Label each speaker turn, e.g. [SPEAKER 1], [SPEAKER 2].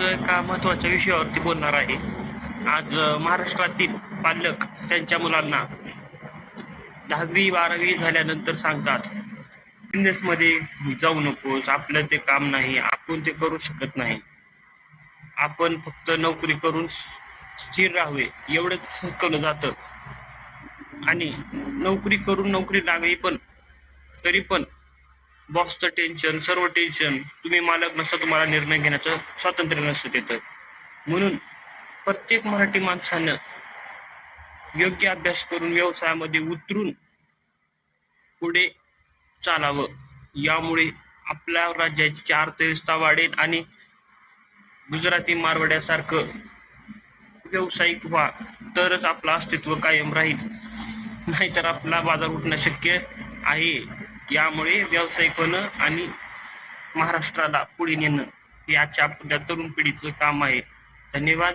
[SPEAKER 1] एका महत्त्वाच्या विषयावरती बोलणार आहे. आज महाराष्ट्रातील पालक त्यांच्या मुलांना 10वी-12वी झाल्यानंतर सांगतात, बिझनेसमध्ये जाऊ नकोस, आपलं ते काम नाही, आपण ते करू शकत नाही, आपण फक्त नोकरी करून स्थिर राहावे एवढंच शिकवलं जातं. आणि नोकरी करून नोकरी लागली पण तरी पण बॉसचं टेन्शन, सर्व टेन्शन, तुम्ही मालक नसता, तुम्हाला निर्णय घेण्याचं स्वातंत्र्य नसतं तिथं. म्हणून प्रत्येक मराठी माणसानं योग्य अभ्यास करून व्यवसायामध्ये उतरून पुढे चालावं. यामुळे आपल्या राज्याची अर्थव्यवस्था वाढेल आणि गुजराती मारवाड्यासारखं व्यावसायिक व्हा, तरच आपलं अस्तित्व कायम राहील. नाहीतर आपला बाजार उठणं शक्य आहे. यामुळे व्यावसायिक होणं आणि महाराष्ट्राला पुढे नेणं हे आजच्या आपल्या तरुण पिढीचं काम आहे. धन्यवाद.